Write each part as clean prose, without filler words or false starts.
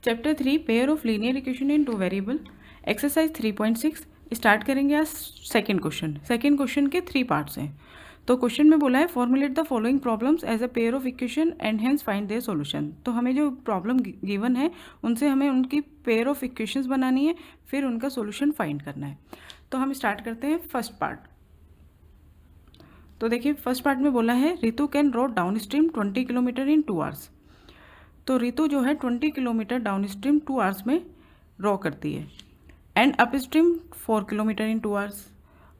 Chapter 3 pair of linear equation in two variable exercise 3.6 start करेंगे आज second question. Second question के 3 parts हैं। तो क्वेश्चन में बोला है formulate the following problems as a pair of equation and hence find their solution. तो हमें जो प्रॉब्लम गिवन है उनसे हमें उनकी पेयर ऑफ इक्वेशंस बनानी है, फिर उनका सॉल्यूशन फाइंड करना है। तो हम स्टार्ट करते हैं फर्स्ट पार्ट। तो देखिए फर्स्ट पार्ट में बोला है Ritu can row downstream 20 kilometre in 2 hours. तो रितु जो है 20 किलोमीटर डाउन स्ट्रीम 2 आवर्स में रो करती है and upstream 4 kilometre in 2 hours,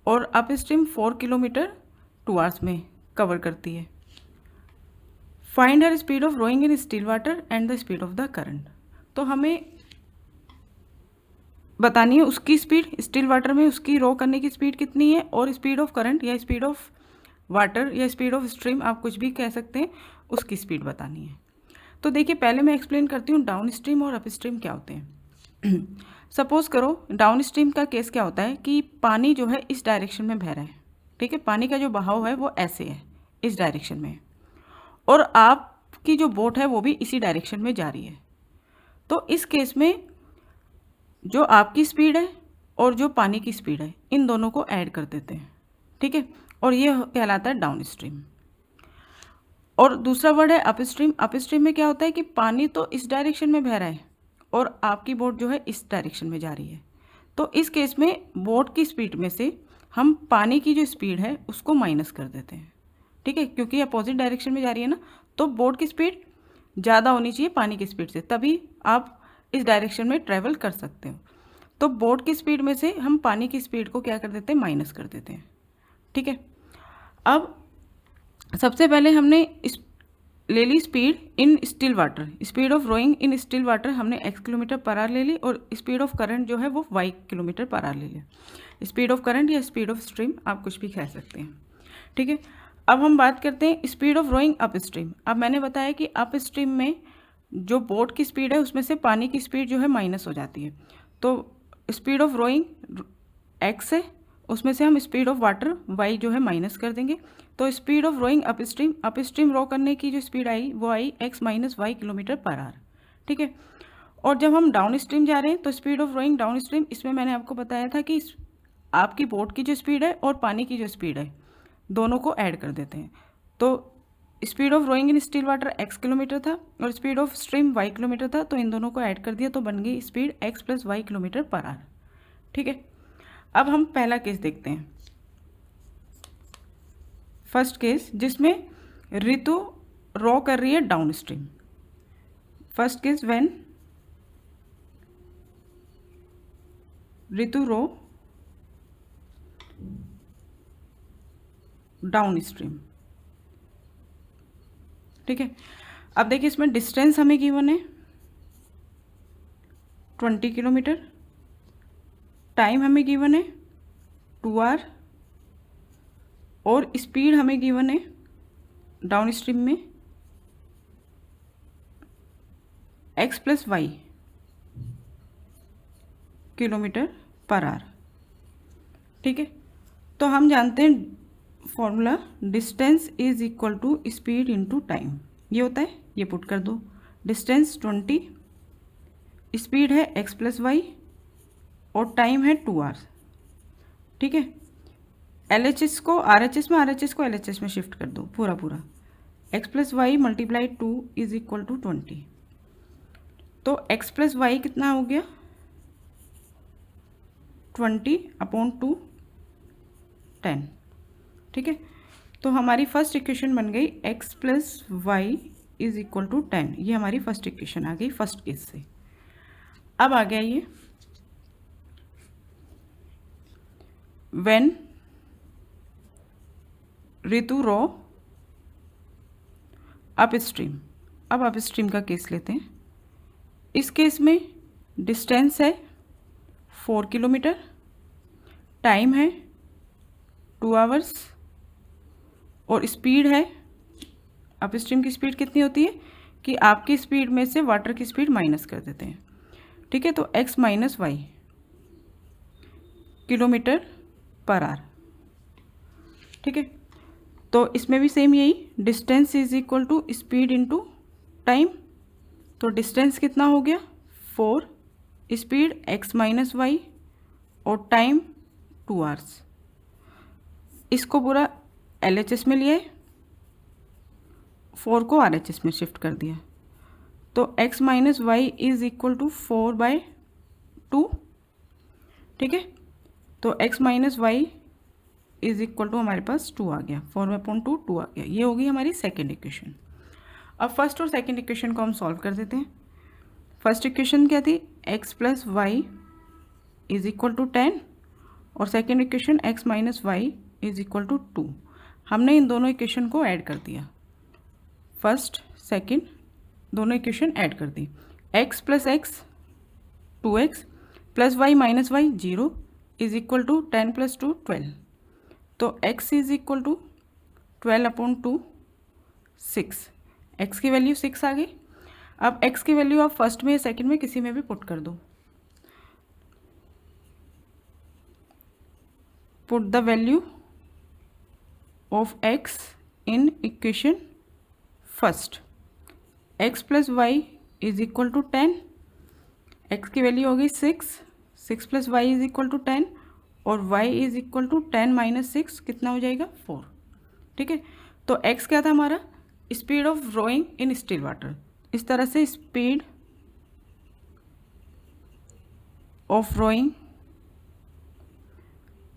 और अप स्ट्रीम 4 किलोमीटर 2 आवर्स में कवर करती है। Find her speed of rowing in still water and the speed of the current. तो हमें बतानी है उसकी स्पीड, स्टिल वाटर में उसकी रो करने की स्पीड कितनी है, और स्पीड ऑफ करंट या स्पीड ऑफ वाटर या स्पीड ऑफ स्ट्रीम, आप कुछ भी कह सकते हैं, उसकी स्पीड बतानी है। तो देखिए पहले मैं एक्सप्लेन करती हूँ डाउन स्ट्रीम और अप स्ट्रीम क्या होते हैं। सपोज करो डाउन स्ट्रीम का केस क्या होता है कि पानी जो है इस डायरेक्शन में बह रहा है, ठीक है, पानी का जो बहाव है वो ऐसे है, इस डायरेक्शन में, और आपकी जो बोट है वो भी इसी डायरेक्शन में जा रही है। तो इस केस में जो आपकी स्पीड है और जो पानी की स्पीड है इन दोनों को ऐड कर देते हैं, ठीक है, और ये कहलाता है डाउन स्ट्रीम। और दूसरा वर्ड है अप स्ट्रीम। अप स्ट्रीम में क्या होता है कि पानी तो इस डायरेक्शन में बह रहा है और आपकी बोट जो है इस डायरेक्शन में जा रही है। तो इस केस में बोट की स्पीड में से हम पानी की जो स्पीड है उसको माइनस कर देते हैं, ठीक है, क्योंकि अपोजिट डायरेक्शन में जा रही है ना, तो बोट की स्पीड ज़्यादा होनी चाहिए पानी की स्पीड से, तभी आप इस डायरेक्शन में ट्रैवल कर सकते हो। तो बोट की स्पीड में से हम पानी की स्पीड को क्या कर देते हैं, माइनस कर देते हैं, ठीक है। अब सबसे पहले हमने ले ली speed in still water, speed of rowing in still water हमने x किलोमीटर पर आवर ले ली, और स्पीड ऑफ करंट जो है वो y किलोमीटर पर आवर ले लिया। स्पीड ऑफ करंट या स्पीड ऑफ स्ट्रीम आप कुछ भी कह सकते हैं, ठीक है। अब हम बात करते हैं speed of rowing upstream. अब मैंने बताया कि अप स्ट्रीम में जो बोट की स्पीड है उसमें से पानी की स्पीड जो है माइनस हो जाती है। तो स्पीड ऑफ रोइंग x है, उसमें से हम स्पीड ऑफ वाटर y जो है माइनस कर देंगे। तो speed of rowing upstream row करने की जो स्पीड आई वो आई x minus y kilometre per hour, ठीक है। और जब हम डाउन स्ट्रीम जा रहे हैं तो speed of rowing downstream, इसमें मैंने आपको बताया था कि आपकी बोट की जो स्पीड है और पानी की जो स्पीड है दोनों को ऐड कर देते हैं। तो speed of rowing in still water x kilometre था और speed of stream y kilometre था, तो इन दोनों को ऐड कर दिया तो बन गई speed x plus y kilometre per hour, ठीक है। अब हम पहला केस देखते हैं, फर्स्ट केस जिसमें ऋतु रो कर रही है downstream. First case when Ritu row downstream, ठीक है। अब देखिए इसमें डिस्टेंस हमें गिवन है 20 किलोमीटर, टाइम हमें गिवन है 2 आवर, और स्पीड हमें गिवन है डाउन स्ट्रीम में x plus y kilometre per hour, ठीक है। तो हम जानते हैं formula distance is equal to speed into time, ये होता है, ये पुट कर दो। डिस्टेंस 20, स्पीड है x प्लस वाई और टाइम है 2 आवर्स, ठीक है। LHS को RHS में, RHS को LHS में शिफ्ट कर दो पूरा पूरा। x plus y multiply 2 is equal to 20। तो x प्लस वाई कितना हो गया 20/2 10, ठीक है। तो हमारी फर्स्ट इक्वेशन बन गई x plus y is equal to 10, ये हमारी फर्स्ट इक्वेशन आ गई फर्स्ट केस से। अब आ गया ये when Ritu row upstream. अब अप स्ट्रीम का केस लेते हैं। इस केस में डिस्टेंस है 4 किलोमीटर, टाइम है 2 आवर्स, और स्पीड है, अप स्ट्रीम की स्पीड कितनी होती है कि आपकी स्पीड में से वाटर की स्पीड माइनस कर देते हैं, ठीक है। तो x minus y kilometre per hour, ठीक है। तो इसमें भी सेम यही, distance is equal to speed into time. तो डिस्टेंस कितना हो गया 4, स्पीड x माइनस वाई और टाइम 2 आवर्स। इसको पूरा LHS में लिया है, 4 को RHS में शिफ्ट कर दिया, तो x minus y is equal to 4/2। ठीक है, तो x minus y is equal to हमारे पास 2 आ गया, 4/2 2 आ गया। ये होगी हमारी सेकेंड इक्वेशन। अब फर्स्ट और सेकेंड इक्वेशन को हम सॉल्व कर देते हैं। फर्स्ट इक्वेशन क्या थी, x plus y is equal to 10 और second equation x minus y is equal to 2। हमने इन दोनों इक्वेशन को ऐड कर दिया, फर्स्ट सेकेंड दोनों इक्वेशन ऐड कर दी। x plus x 2x plus y minus y 0 is equal to 10 plus 2 12। तो x is equal to 12/2 6। x की वैल्यू 6 आ गई। अब x की वैल्यू आप फर्स्ट में या सेकंड में किसी में भी पुट कर दो। Put the value of x in equation first. x plus y is equal to 10, x की वैल्यू हो गई 6 plus y is equal to 10 और y is equal to 10 minus 6 कितना हो जाएगा 4। ठीक है, तो x क्या था हमारा, speed of rowing in still water. इस तरह से speed of rowing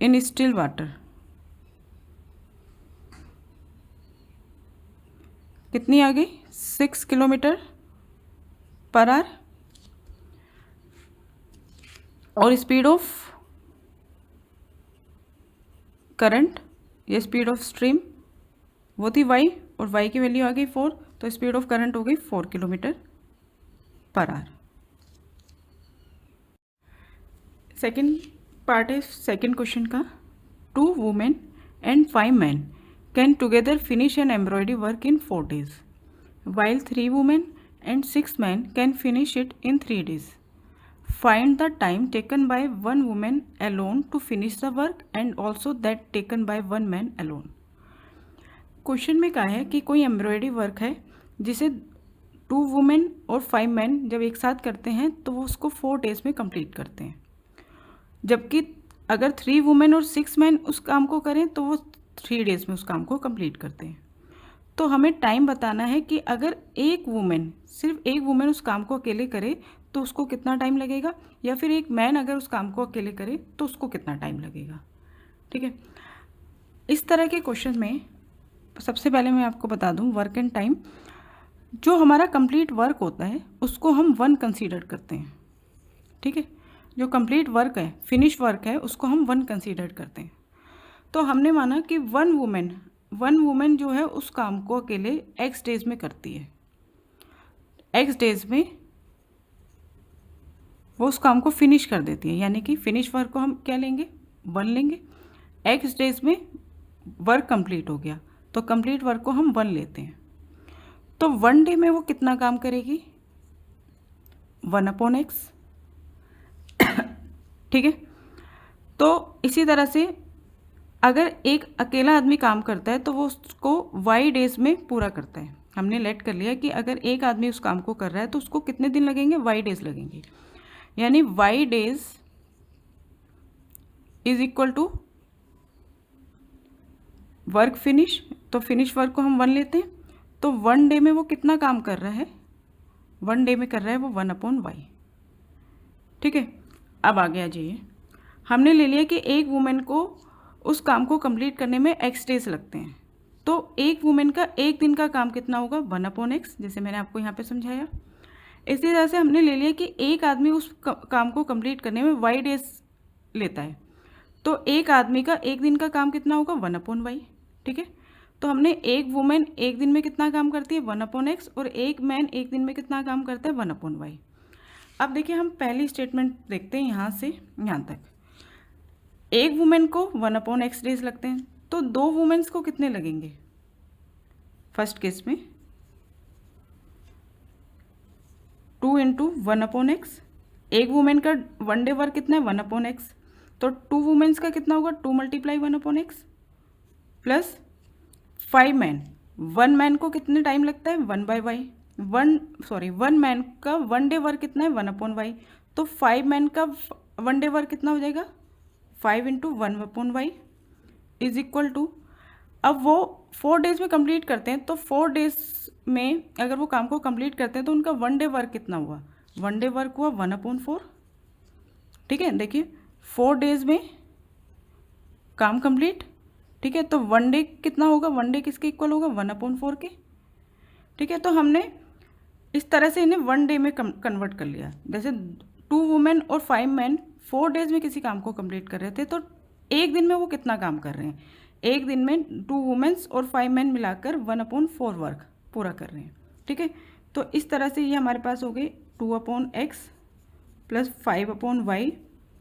in still water कितनी आ गई, 6 किलोमीटर पर आवर। और स्पीड ऑफ करंट या स्पीड ऑफ स्ट्रीम वो थी y और y की वैल्यू आ गई 4, तो स्पीड ऑफ करंट हो गई 4 kilometre per hour. Second part है सेकेंड क्वेश्चन का। 2 women and 5 man can together finish an embroidery work in 4 days, while 3 women and 6 men can finish it in 3 days. Find the time taken by 1 woman alone to finish the work and also that taken by 1 man alone. Question में कहा है कि कोई embroidery work है जिसे 2 women और 5 man जब एक साथ करते हैं तो वो उसको 4 days में कंप्लीट करते हैं, जबकि अगर 3 वुमेन और 6 मैन उस काम को करें तो वो 3 days में उस काम को कंप्लीट करते हैं। तो हमें टाइम बताना है कि अगर एक वुमेन, सिर्फ एक वुमेन उस काम को अकेले करे तो उसको कितना टाइम लगेगा, या फिर एक मैन अगर उस काम को अकेले करे तो उसको कितना टाइम लगेगा। ठीक है, इस तरह के क्वेश्चन में सबसे पहले मैं आपको बता दूं वर्क एंड टाइम। जो हमारा कंप्लीट वर्क होता है उसको हम 1 कंसीडर करते हैं। ठीक है, जो कंप्लीट वर्क है, फिनिश वर्क है, उसको हम 1 कंसीडर करते हैं। तो हमने माना कि 1 वुमेन जो है उस काम को अकेले x डेज में करती है। x डेज में वो उस काम को फिनिश कर देती है, यानी कि फिनिश वर्क को हम क्या लेंगे, 1 लेंगे। x डेज में वर्क कंप्लीट हो गया तो कंप्लीट वर्क को हम 1 लेते हैं। तो 1 डे में वो कितना काम करेगी, 1/x। ठीक है, तो इसी तरह से अगर एक अकेला आदमी काम करता है तो वो उसको y डेज में पूरा करता है। हमने लेट कर लिया कि अगर एक आदमी उस काम को कर रहा है तो उसको कितने दिन लगेंगे, y डेज लगेंगे, यानी y days is equal to work finish. तो फिनिश वर्क को हम 1 लेते हैं, तो 1 डे में वो कितना काम कर रहा है, 1 डे में कर रहा है वो 1/y। ठीक है, अब आगे आ जाइए। हमने ले लिया कि एक वुमेन को उस काम को कंप्लीट करने में x डेज लगते हैं, तो एक वुमेन का एक दिन का काम कितना होगा, 1/x, जैसे मैंने आपको यहाँ पे समझाया। इसी तरह से हमने ले लिया कि एक आदमी उस काम को कंप्लीट करने में y डेज लेता है, तो एक आदमी का एक दिन का काम कितना होगा, 1/y। ठीक है, तो हमने एक वुमेन एक दिन में कितना काम करती है, 1/x, और एक मैन एक दिन में कितना काम करता है, 1/y। अब देखिए हम पहली स्टेटमेंट देखते हैं, यहाँ से यहाँ तक। एक वुमेन को 1/x डेज लगते हैं, तो 2 वुमेन्स को कितने लगेंगे, फर्स्ट केस में 2 × 1/x। एक वुमेन का 1 डे वर्क कितना है, 1/x, तो 2 वुमेन्स का कितना होगा, 2 × 1/x प्लस 5 मैन। 1 मैन को कितने टाइम लगता है, 1/y, वन मैन का वन डे वर्क कितना है 1/y, तो 5 मैन का वन डे वर्क कितना हो जाएगा 5 × 1/y इज इक्वल टू, अब वो 4 डेज में कंप्लीट करते हैं, तो 4 डेज में अगर वो काम को कंप्लीट करते हैं तो उनका वन डे वर्क कितना हुआ, वन डे वर्क हुआ 1/4। ठीक है, देखिए 4 डेज में काम कंप्लीट, ठीक है, तो वन डे कितना होगा, वन डे किसके इक्वल होगा 1/4 के। ठीक है, तो हमने इस तरह से इन्हें वन डे में कन्वर्ट कर लिया। जैसे 2 वुमेन और 5 मैन 4 डेज में किसी काम को कंप्लीट कर रहे थे, तो एक दिन में वो कितना काम कर रहे हैं, एक दिन में 2 वुमेन्स और 5 मैन मिलाकर 1/4 वर्क पूरा कर रहे हैं। ठीक है, तो इस तरह से ये हमारे पास हो गई 2/x + 5/y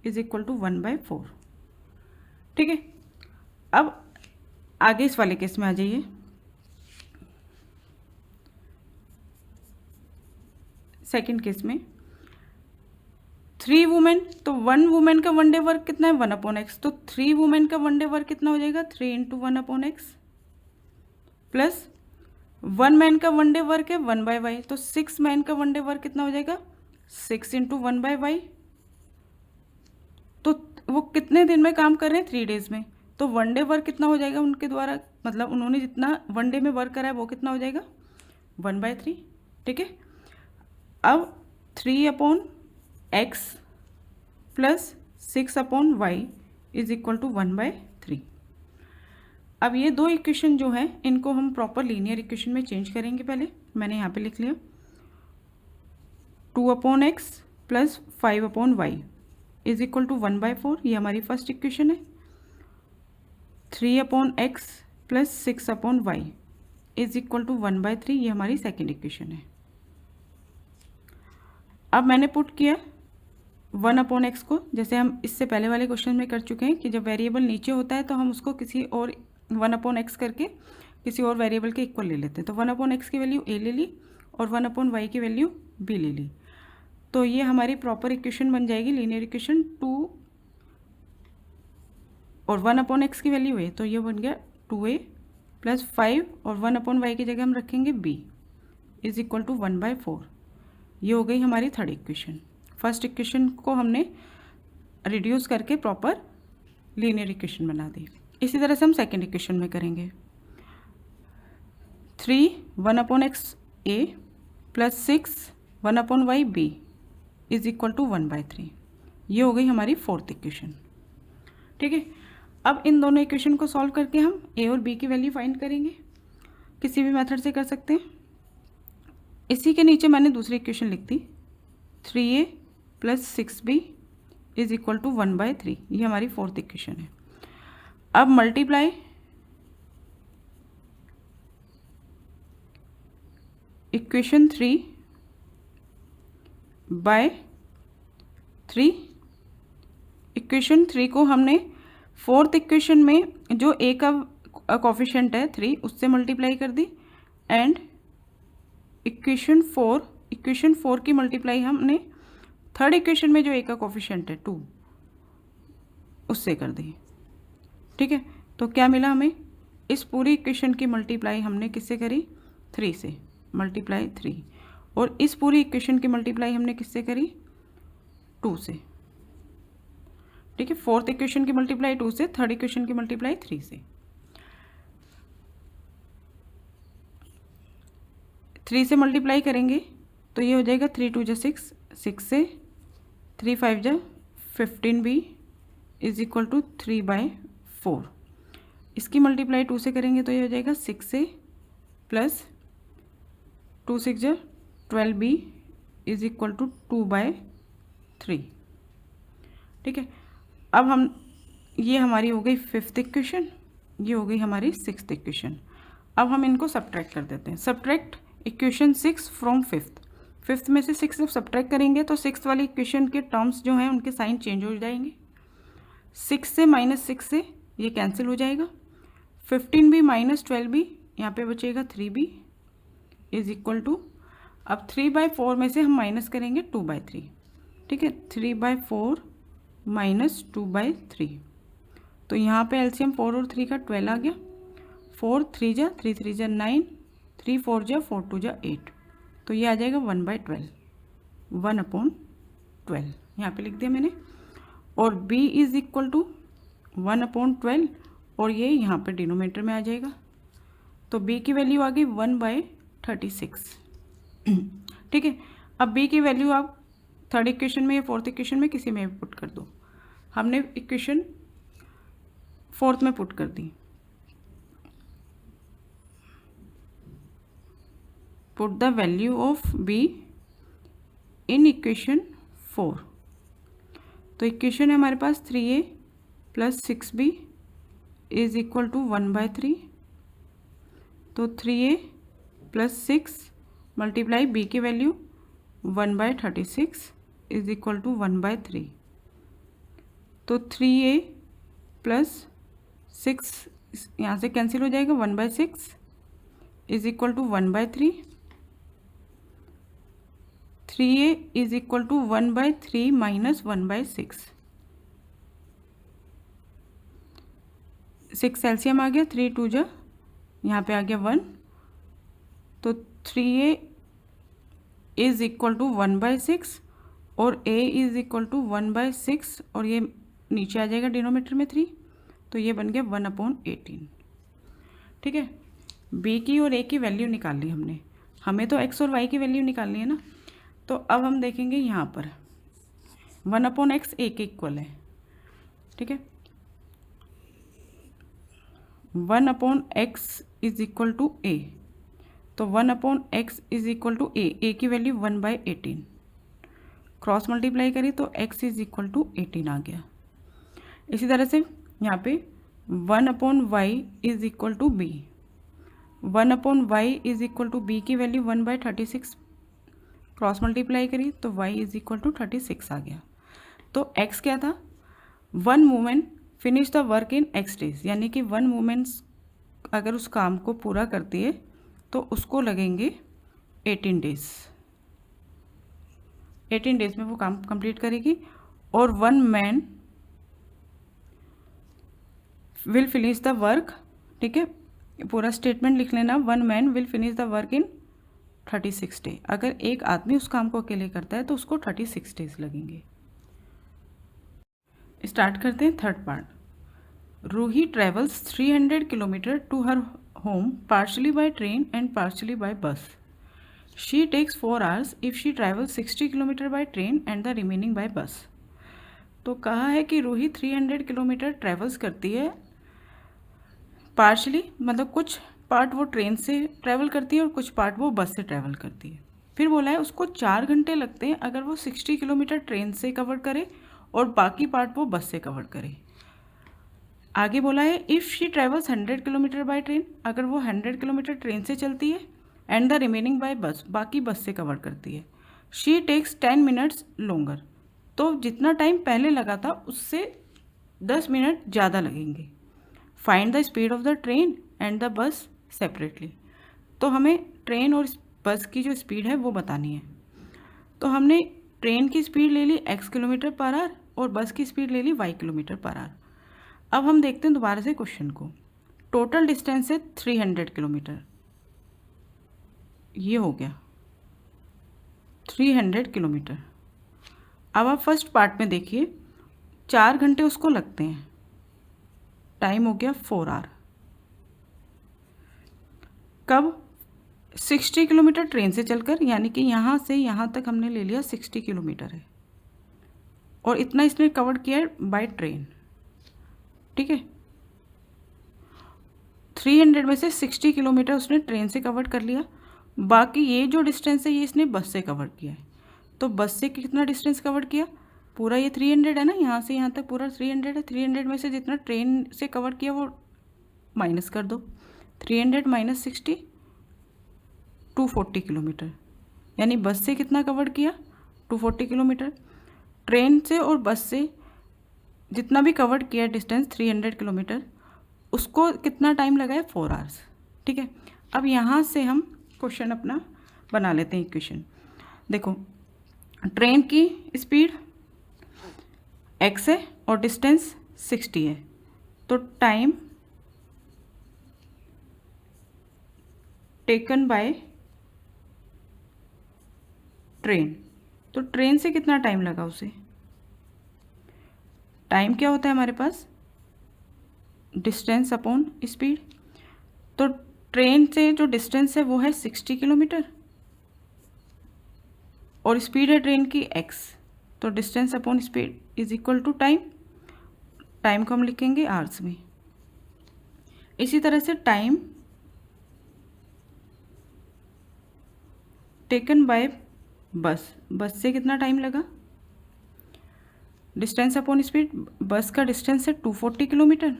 is equal to 1/4। ठीक है, अब आगे इस वाले केस में आ जाइए। सेकंड केस में 3 वुमेन, तो 1 वुमेन का वन डे वर्क कितना है 1/x, तो 3 वुमेन का वन डे वर्क कितना हो जाएगा 3 × 1/x प्लस 1 मैन का वन डे वर्क है 1/y, तो 6 मैन का वन डे वर्क कितना हो जाएगा 6 × 1/y। तो वो कितने दिन में काम कर रहे हैं 3 डेज में, तो वन डे वर्क कितना हो जाएगा उनके द्वारा, मतलब उन्होंने जितना वन डे में वर्क करा है वो कितना हो जाएगा 1/3। ठीक है, अब 3/x plus 6/y is equal to 1/3। अब ये दो इक्वेशन जो है इनको हम प्रॉपर लीनियर इक्वेशन में चेंज करेंगे। पहले मैंने यहाँ पे लिख लिया 2/x plus 5/y is equal to 1/4, ये हमारी फर्स्ट इक्वेशन है। 3/x plus 6/y is equal to 1/3, ये हमारी सेकेंड इक्वेशन है। अब मैंने पुट किया 1/x को, जैसे हम इससे पहले वाले क्वेश्चन में कर चुके हैं कि जब वेरिएबल नीचे होता है तो हम उसको किसी और 1/x करके किसी और वेरिएबल के इक्वल ले लेते हैं। तो 1/x की वैल्यू a ले ली और 1/y की वैल्यू b ले ली, तो ये हमारी प्रॉपर इक्वेशन बन जाएगी लीनियर इक्वेशन 2, और 1/x की वैल्यू a, तो ये बन गया 2a प्लस 5 और 1/y की जगह हम रखेंगे b इज इक्वल टू 1/4। ये हो गई हमारी थर्ड इक्वेशन। फर्स्ट इक्वेशन को हमने रिड्यूस करके प्रॉपर लीनियर इक्वेशन बना दी। इसी तरह से हम सेकेंड इक्वेशन में करेंगे 3 1/x a plus 6 1/y b is equal to 1/3। ये हो गई हमारी फोर्थ इक्वेशन। ठीक है, अब इन दोनों इक्वेशन को सॉल्व करके हम a और b की वैल्यू फाइंड करेंगे, किसी भी मेथड से कर सकते हैं। इसी के नीचे मैंने दूसरी इक्वेशन लिख दी 3a plus 6b is equal to 1/3, ये हमारी फोर्थ इक्वेशन है। अब मल्टीप्लाई इक्वेशन 3 बाय 3। इक्वेशन 3 को हमने फोर्थ इक्वेशन में जो a का कोफिशिएंट है 3 उससे मल्टीप्लाई कर दी, एंड इक्वेशन 4 की मल्टीप्लाई हमने थर्ड इक्वेशन में जो a का कोफिशिएंट है 2 उससे कर दी। ठीक है, तो क्या मिला हमें, इस पूरी इक्वेशन की मल्टीप्लाई हमने किससे करी 3 से, मल्टीप्लाई 3, और इस पूरी इक्वेशन की मल्टीप्लाई हमने किससे करी 2 से। ठीक है, फोर्थ इक्वेशन की मल्टीप्लाई 2 से, थर्ड इक्वेशन की मल्टीप्लाई 3 से। 3 से मल्टीप्लाई करेंगे तो ये हो जाएगा 3 2 जा 6, 6 से 3 5 जा 15b इज इक्वल टू 3/4। इसकी मल्टीप्लाई 2 से करेंगे तो ये हो जाएगा 6 से प्लस 2 6 जा 12b इज इक्वल टू 2/3। ठीक है, अब हम ये हमारी हो गई फिफ्थ इक्वेशन, ये हो गई हमारी सिक्स्थ इक्वेशन। अब हम इनको सब्ट्रैक्ट कर देते हैं। सब्ट्रैक्ट इक्वेशन 6 फ्रॉम फिफ्थ में से 6 जब सब्ट्रैक्ट करेंगे तो सिक्स्थ वाली इक्वेशन के टर्म्स जो हैं उनके साइन चेंज हो जाएंगे। 6 से -6 से ये कैंसिल हो जाएगा। 15b - 12b यहाँ पे बचेगा 3b इज इक्वल टू, अब 3/4 में से हम माइनस करेंगे 2/3। ठीक है, 3/4 - 2/3, तो यहाँ पे एलसीएम 4 और 3 का 12 आ गया। 4 3 जा 3 3 जा 9, 3 4 जा 4 2 जा 8। तो ये आ जाएगा 1/12, 1/12 यहाँ पे लिख दिया मैंने। और b इज़ इक्वल टू 1/12 और ये यहाँ पे डिनोमिनेटर में आ जाएगा। तो b की वैल्यू आ गई 1/36। ठीक है, अब b की वैल्यू आप थर्ड इक्वेशन में या फोर्थ इक्वेशन में किसी में भी पुट कर दो। हमने इक्वेशन फोर्थ में पुट कर दी। Put the value of b in equation 4। तो इक्वेशन है हमारे पास 3a + 6b is equal to 1/3। तो 3a + 6 मल्टीप्लाई b की वैल्यू 1/36 इज इक्वल टू 1/3। तो 3a + 6 यहाँ से कैंसिल हो जाएगा, 1/6 is equal to 1/3। 3a is equal to 1/3 minus 1/6। 6 LCM आ गया, 3 2 जा, यहाँ पे आ गया 1। तो 3a इज इक्वल टू 1/6 और a इज इक्वल टू 1/6 और ये नीचे आ जाएगा डिनोमिनेटर में 3। तो ये बन गया 1/18। ठीक है, b की और a की वैल्यू निकाल ली हमने। हमें तो x और y की वैल्यू निकालनी है ना। तो अब हम देखेंगे यहाँ पर 1/x a के इक्वल है। ठीक है, 1/x is equal to a। तो 1/x is equal to a की वैल्यू 1/18। क्रॉस मल्टीप्लाई करी तो x इज इक्वल टू 18 आ गया। इसी तरह से यहाँ पे 1/y is equal to b। 1/y is equal to b की वैल्यू 1/36। क्रॉस मल्टीप्लाई करी तो y इज इक्वल टू 36 आ गया। तो x क्या था, 1 women finish the work in x days, यानी कि 1 वूमेन्स अगर उस काम को पूरा करती है तो उसको लगेंगे 18 डेज। 18 डेज में वो काम कंप्लीट करेगी। और 1 man will finish the work, ठीक है, पूरा स्टेटमेंट लिख लेना, 1 man will finish the work in 36 day. अगर एक आदमी उस काम को अकेले करता है तो उसको 36 डेज लगेंगे। स्टार्ट करते हैं third part. Roohi travels 300 kilometre to her home partially by train and partially by bus. She takes 4 hours if she travels 60 kilometre by train and the remaining by bus. तो कहा है कि रूही 300 किलोमीटर ट्रेवल्स करती है partially, मतलब कुछ part वो train से ट्रैवल करती है और कुछ पार्ट वो बस से ट्रैवल करती है। फिर बोला है उसको 4 घंटे लगते हैं अगर वो 60 किलोमीटर ट्रेन से कवर करे और बाकी पार्ट वो बस से कवर करे। आगे बोला है if she travels 100 kilometre by train, अगर वो 100 किलोमीटर ट्रेन से चलती है एंड द रिमेनिंग बाय बस, बाकी बस से कवर करती है। शी टेक्स 10 minutes लोंगर, तो जितना टाइम पहले लगा था उससे 10 मिनट ज़्यादा लगेंगे। Find the speed of the train and the bus separately. तो हमें ट्रेन और बस की जो स्पीड है वो बतानी है। तो हमने ट्रेन की स्पीड ले ली x किलोमीटर पर आवर और बस की स्पीड ले ली y किलोमीटर पर आवर। अब हम देखते हैं दोबारा से क्वेश्चन को। टोटल डिस्टेंस है 300 किलोमीटर, ये हो गया 300 किलोमीटर। अब आप फर्स्ट पार्ट में देखिए 4 घंटे उसको लगते हैं, टाइम हो गया 4 hour। कब, 60 किलोमीटर ट्रेन से चलकर, यानी कि यहाँ से यहाँ तक हमने ले लिया 60 किलोमीटर है और इतना इसने कवर किया है बाय ट्रेन। ठीक है, 300 में से 60 किलोमीटर उसने ट्रेन से कवर कर लिया, बाकी ये जो डिस्टेंस है ये इसने बस से कवर किया है। तो बस से कितना डिस्टेंस कवर किया, पूरा ये 300 है ना, यहाँ से यहाँ तक पूरा 300 है। 300 में से जितना ट्रेन से कवर किया वो माइनस कर दो, 300 माइनस 60 240 किलोमीटर, यानी बस से कितना कवर किया 240 किलोमीटर। ट्रेन से और बस से जितना भी कवर किया डिस्टेंस 300 किलोमीटर, उसको कितना टाइम लगा है 4 hours। ठीक है, अब यहाँ से हम क्वेश्चन अपना बना लेते हैं इक्वेशन। देखो ट्रेन की स्पीड x है और डिस्टेंस 60 है, तो टाइम टेकन बाय ट्रेन, तो ट्रेन से कितना टाइम लगा उसे, टाइम क्या होता है हमारे पास, डिस्टेंस अपॉन स्पीड। तो ट्रेन से जो डिस्टेंस है वो है 60 किलोमीटर और स्पीड है ट्रेन की x, तो distance upon speed is equal to time, time को हम लिखेंगे आवर्स में। इसी तरह से टाइम टेकन बाय बस, बस से कितना टाइम लगा, डिस्टेंस अपॉन स्पीड, बस का डिस्टेंस है 240 किलोमीटर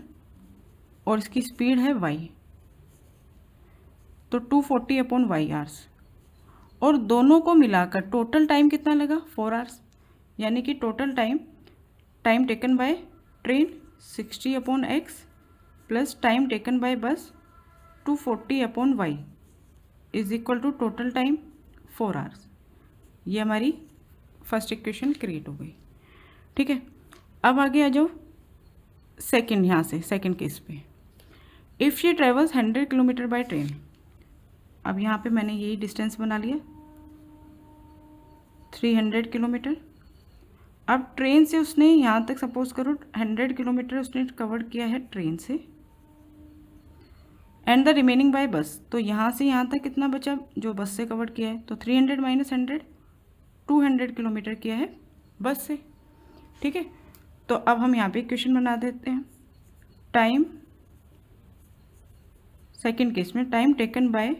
और इसकी स्पीड है y, तो 240 अपॉन y आवर्स, और दोनों को मिलाकर टोटल टाइम कितना लगा 4 आवर्स, यानी कि total time taken by train 60 upon x plus time taken by bus 240 upon y is equal to total time 4 hours. ये हमारी फर्स्ट इक्वेशन क्रिएट हो गई। ठीक है, अब आगे आ जाओ सेकंड, यहाँ से सेकंड केस पे, if she travels 100 kilometre by train. अब यहाँ पे मैंने यही डिस्टेंस बना लिया 300 किलोमीटर। अब ट्रेन से उसने यहाँ तक सपोज करो 100 किलोमीटर उसने कवर किया है ट्रेन से, and the remaining by bus, तो यहाँ से यहाँ तक कितना बचा जो बस से कवर किया है, तो 300 माइनस 100 200 किलोमीटर किया है बस से। ठीक है, तो अब हम यहाँ पे इक्वेशन बना देते हैं, टाइम सेकंड केस में time taken by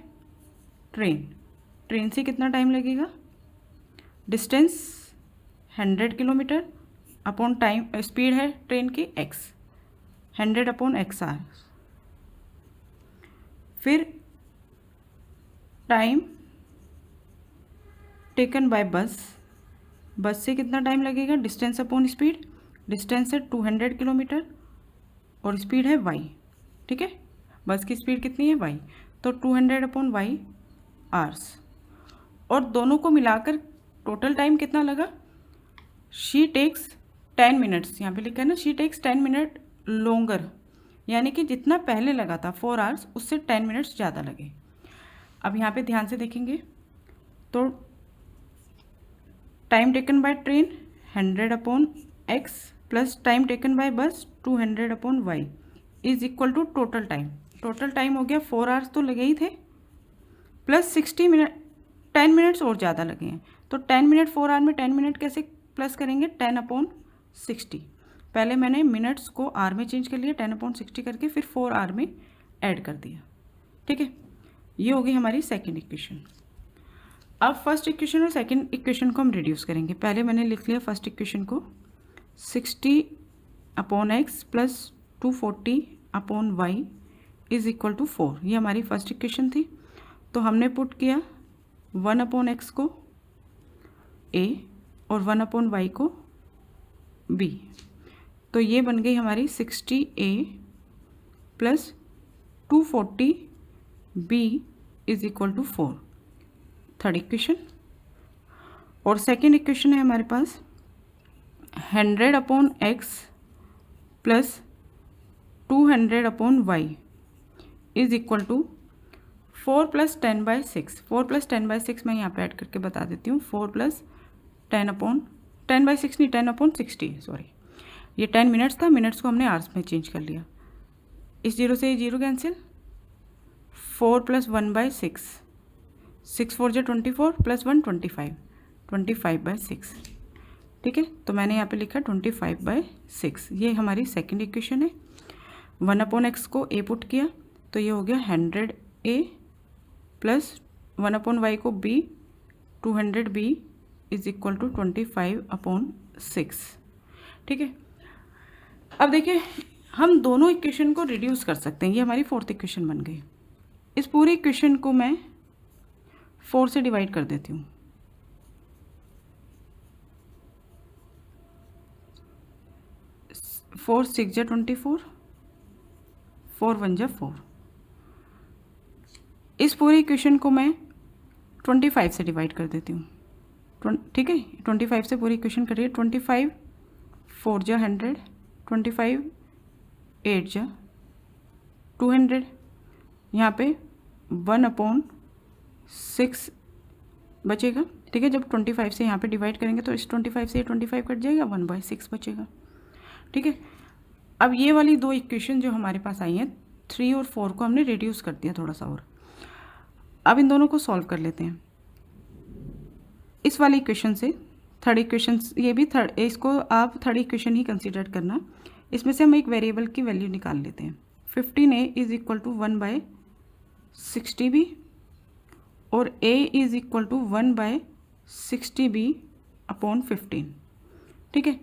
train, train से कितना टाइम लगेगा, distance 100 kilometre upon time, speed है ट्रेन की x, 100 अपॉन x आर, फिर टाइम टेकन बाय बस, बस से कितना टाइम लगेगा, डिस्टेंस अपॉन स्पीड, डिस्टेंस है 200 किलोमीटर और स्पीड है y। ठीक है, बस की स्पीड कितनी है y, तो 200 अपॉन y आवर्स, और दोनों को मिलाकर टोटल टाइम कितना लगा, शी टेक्स 10 मिनट्स, यहाँ पे लिखा है ना शी टेक्स 10 मिनट लोंगर, यानी कि जितना पहले लगा था 4 आवर्स उससे 10 मिनट्स ज़्यादा लगे। अब यहाँ पे ध्यान से देखेंगे तो time taken by train 100 upon x plus time taken by bus 200 upon y is equal to total time, total time हो गया 4 आवर्स तो लगे ही थे प्लस 60 मिनट, 10 मिनट्स और ज़्यादा लगे हैं, तो 10 मिनट 4 आवर में 10 मिनट कैसे प्लस करेंगे, 10 अपॉन 60, पहले मैंने मिनट्स को आर में चेंज कर लिया 10 अपॉन 60 करके, फिर 4 आर में ऐड कर दिया। ठीक है, ये हो गई हमारी सेकंड इक्वेशन। अब फर्स्ट इक्वेशन और सेकंड इक्वेशन को हम रिड्यूस करेंगे। पहले मैंने लिख लिया फर्स्ट इक्वेशन को 60 upon x plus 240 upon y is equal to 4, ये हमारी फर्स्ट इक्वेशन थी। तो हमने पुट किया 1 अपॉन एक्स को ए और 1 अपॉन वाई को बी, तो ये बन गई हमारी 60A plus 240 b is equal to 4, third equation. और सेकेंड इक्वेशन है हमारे पास 100 upon x plus 200 upon y is equal to 4 plus 10/6, 4 plus 10/6 मैं यहाँ पे ऐड करके बता देती हूँ, 4 प्लस 10/6 नहीं 10/60, सॉरी ये 10 मिनट्स था, मिनट्स को हमने आवर्स में चेंज कर लिया, इस जीरो से ये जीरो कैंसिल, 4 प्लस 1/6, 6 4 जो 24 प्लस 1 25, 25/6। ठीक है, तो मैंने यहाँ पे लिखा 25/6, ये हमारी सेकंड इक्वेशन है। 1 अपॉन एक्स को ए पुट किया तो ये हो गया 100A प्लस 1 अपॉन वाई को b 200B is equal to 25/6। ठीक है, अब देखिए हम दोनों इक्वेशन को रिड्यूस कर सकते हैं, ये हमारी फोर्थ इक्वेशन बन गई। इस पूरी इक्वेशन को मैं 4 से डिवाइड कर देती हूँ, फोर 6 जा 24, 4 1 जा 4। इस पूरी इक्वेशन को मैं 25 से डिवाइड कर देती हूँ। ठीक है, 25 से पूरी इक्वेशन करिए, 25 4 जा 100, 25 8 जा 200, यहाँ पे 1/6 बचेगा। ठीक है, जब 25 से यहाँ पे डिवाइड करेंगे तो इस 25 से 25 कट जाएगा, 1/6 बचेगा। ठीक है, अब ये वाली दो इक्वेशन जो हमारे पास आई हैं 3 और 4 को हमने रिड्यूस कर दिया थोड़ा सा और। अब इन दोनों को सॉल्व कर लेते हैं। इस वाली इक्वेशन से थर्ड इक्वेशन, ये भी थर्ड, इसको आप थर्ड इक्वेशन ही कंसीडर करना। इसमें से हम एक वेरिएबल की वैल्यू निकाल लेते हैं। 15a is equal to 1/60b और a is equal to 1/60b upon 15। ठीक है,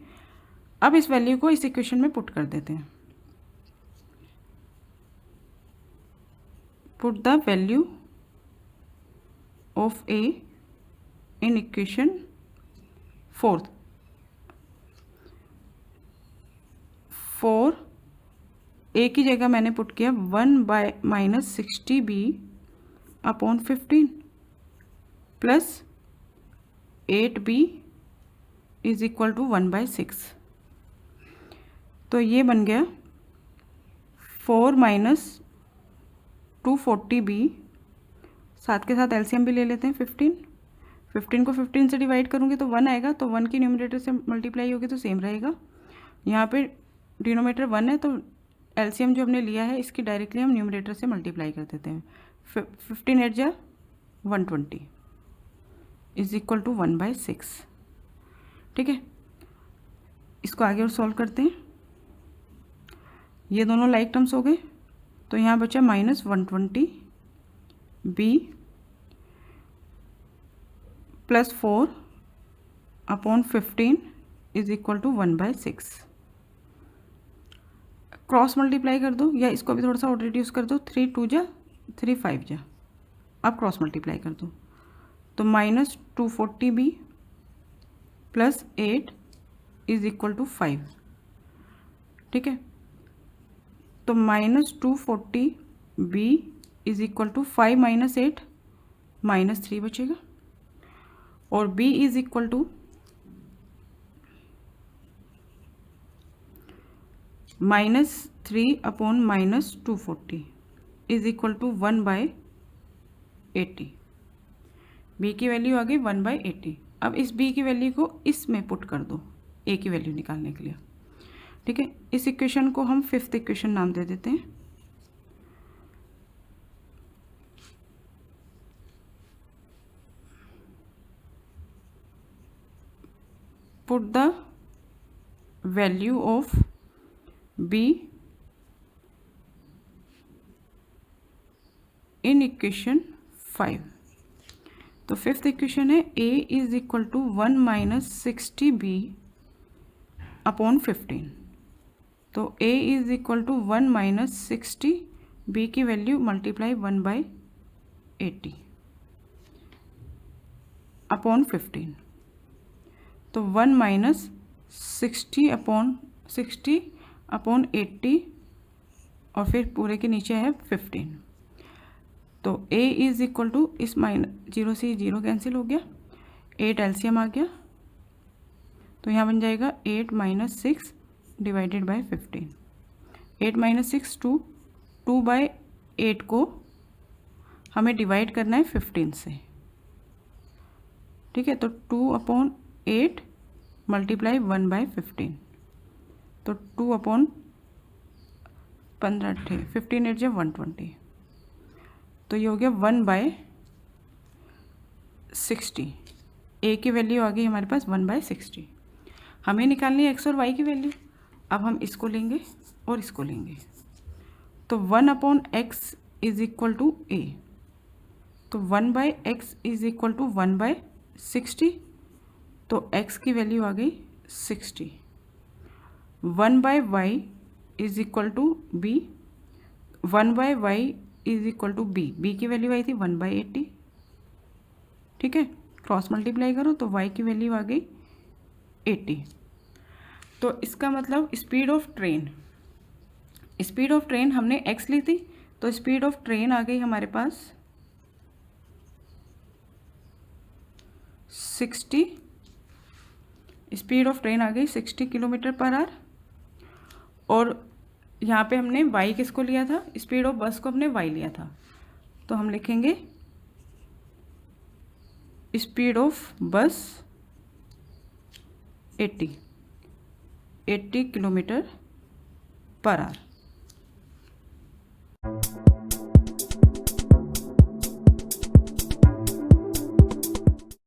अब इस वैल्यू को इस इक्वेशन में पुट कर देते हैं। Put the value of a in equation 4 a की जगह मैंने पुट किया 1/-60b upon 15 plus 8b is equal to 1/6। तो ये बन गया 4 - 240b। साथ के साथ एलसीएम भी ले लेते हैं। 15 को 15 से डिवाइड करूँगी तो 1 आएगा, तो 1 की न्यूमरेटर से मल्टीप्लाई होगी तो सेम रहेगा। यहाँ पे डिनोमिनेटर 1 है तो एलसीएम जो हमने लिया है इसकी डायरेक्टली हम न्यूमरेटर से मल्टीप्लाई कर देते हैं। 15 8 जा 120 इज इक्वल टू 1/6। ठीक है, इसको आगे और सॉल्व करते हैं। ये दोनों लाइक टर्म्स हो गए, तो यहाँ बचा -120b plus 4 upon 15 is equal to 1/6। Cross multiply कर दो, या इसको भी थोड़ा सा और रिड्यूस कर दो। 3 2 जा 3 5 जा, अब क्रॉस मल्टीप्लाई कर दो तो -240b plus 8 is equal to 5। ठीक है, तो -240b इज इक्वल टू 5 - 8 -3 बचेगा, और b is equal to -3 upon -240 is equal to 1/80। b की वैल्यू आ गई 1/80। अब इस b की वैल्यू को इसमें पुट कर दो a की वैल्यू निकालने के लिए। ठीक है, इस इक्वेशन को हम 5th इक्वेशन नाम दे देते हैं। Put the value of b in equation 5। तो 5th इक्वेशन है a is equal to 1 - 60b upon 15। तो a is equal to 1 - 60, b की वैल्यू मल्टीप्लाई 1/80 अपॉन 15। तो 1 - 60 अपॉन 80 और फिर पूरे के नीचे है 15। तो a इज इक्वल टू, इस -0 से 0 कैंसिल हो गया, 8 एलसीएम आ गया, तो यहाँ बन जाएगा 8 - 6 डिवाइडेड बाय 15। 8 - 6 2/8 को हमें डिवाइड करना है 15 से। ठीक है, तो 2/8 मल्टीप्लाई 1/15, तो 2/15 15 8 जा 120, तो ये हो गया 1/60। a की वैल्यू आ गई हमारे पास 1/60। हमें निकालनी है x और y की वैल्यू। अब हम इसको लेंगे और इसको लेंगे, तो 1/x is equal to a, तो 1/x इज इक्वल टू 1/60, तो x की वैल्यू आ गई 60। 1/y is equal to b, 1/y is equal to b, b की वैल्यू आई थी 1/80। ठीक है, क्रॉस मल्टीप्लाई करो तो y की वैल्यू आ गई 80। तो इसका मतलब स्पीड ऑफ ट्रेन हमने x ली थी, तो स्पीड ऑफ ट्रेन आ गई हमारे पास 60। स्पीड ऑफ ट्रेन आ गई 60 km/h। और यहाँ पे हमने y किसको लिया था, स्पीड ऑफ बस को हमने y लिया था, तो हम लिखेंगे स्पीड ऑफ बस 80 किलोमीटर पर आवर।